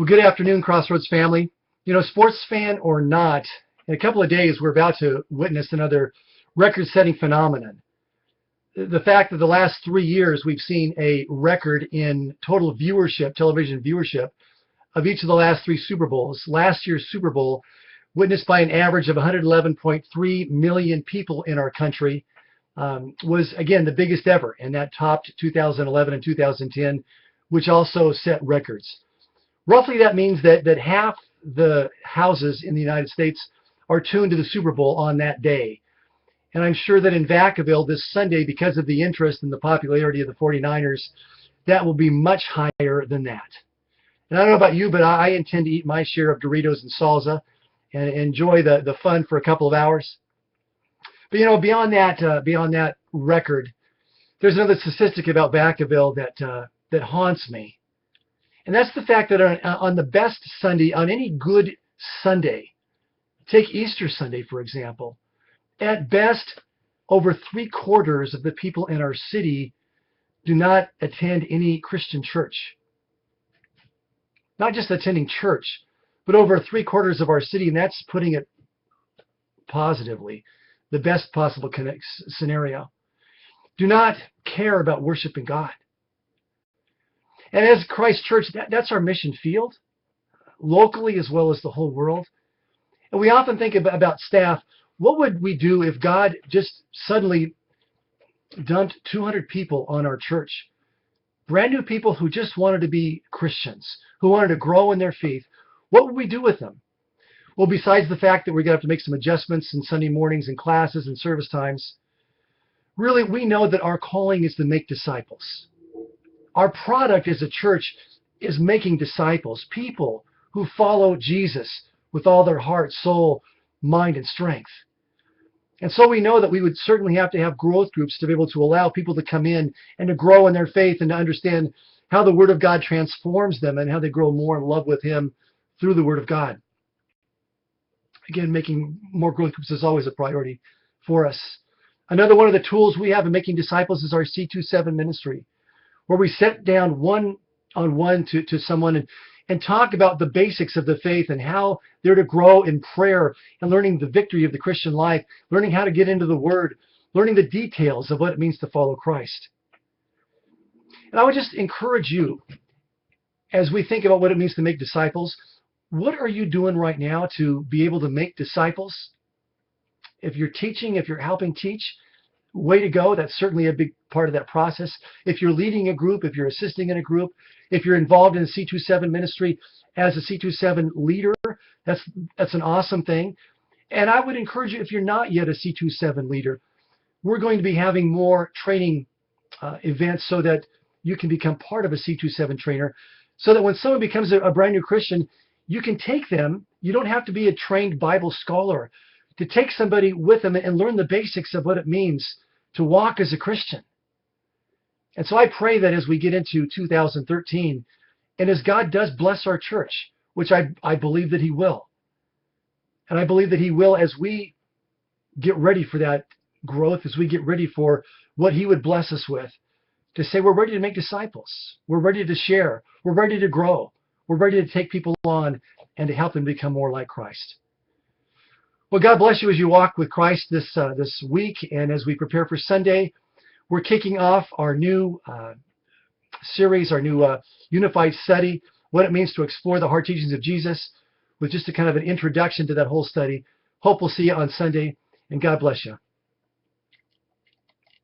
Well, good afternoon, Crossroads family. You know, sports fan or not, in a couple of days, we're about to witness another record-setting phenomenon. The fact that the last 3 years we've seen a record in total viewership, television viewership, of each of the last 3 Super Bowls. Last year's Super Bowl, witnessed by an average of 111.3 million people in our country, was, again, the biggest ever, and that topped 2011 and 2010, which also set records. Roughly, that means that half the houses in the United States are tuned to the Super Bowl on that day. And I'm sure that in Vacaville this Sunday, because of the interest and the popularity of the 49ers, that will be much higher than that. And I don't know about you, but I intend to eat my share of Doritos and salsa and enjoy the fun for a couple of hours. But you know, beyond that record, there's another statistic about Vacaville that haunts me. And that's the fact that on the best Sunday, on any good Sunday, take Easter Sunday, for example, at best, over 3/4 of the people in our city do not attend any Christian church. Not just attending church, but over 3/4 of our city, and that's putting it positively, the best possible scenario, do not care about worshiping God. And as Christ Church, that's our mission field, locally as well as the whole world. And we often think about staff. What would we do if God just suddenly dumped 200 people on our church? Brand new people who just wanted to be Christians, who wanted to grow in their faith. What would we do with them? Well, besides the fact that we're going to have to make some adjustments in Sunday mornings and classes and service times, really we know that our calling is to make disciples. Our product as a church is making disciples, people who follow Jesus with all their heart, soul, mind, and strength. And so we know that we would certainly have to have growth groups to be able to allow people to come in and to grow in their faith and to understand how the Word of God transforms them and how they grow more in love with Him through the Word of God. Again, making more growth groups is always a priority for us. Another one of the tools we have in making disciples is our C27 ministry, where we sit down one-on-one to someone and talk about the basics of the faith and how they're to grow in prayer and learning the victory of the Christian life, learning how to get into the Word, learning the details of what it means to follow Christ. And I would just encourage you, as we think about what it means to make disciples, what are you doing right now to be able to make disciples? If you're teaching, if you're helping teach, way to go. That's certainly a big part of that process. If you're leading a group, if you're assisting in a group, if you're involved in a C27 ministry as a C27 leader, that's an awesome thing. And I would encourage you, if you're not yet a C27 leader, we're going to be having more training events so that you can become part of a C27 trainer, so that when someone becomes a brand new Christian, you can take them. You don't have to be a trained Bible scholar to take somebody with them and learn the basics of what it means to walk as a Christian. And so I pray that as we get into 2013, and as God does bless our church, which I believe that He will, and I believe that He will as we get ready for that growth, as we get ready for what He would bless us with, to say we're ready to make disciples, we're ready to share, we're ready to grow, we're ready to take people on and to help them become more like Christ. Well, God bless you as you walk with Christ this week, and as we prepare for Sunday, we're kicking off our new series, our new unified study, what it means to explore the hard teachings of Jesus, with just a kind of an introduction to that whole study. Hope we'll see you on Sunday, and God bless you.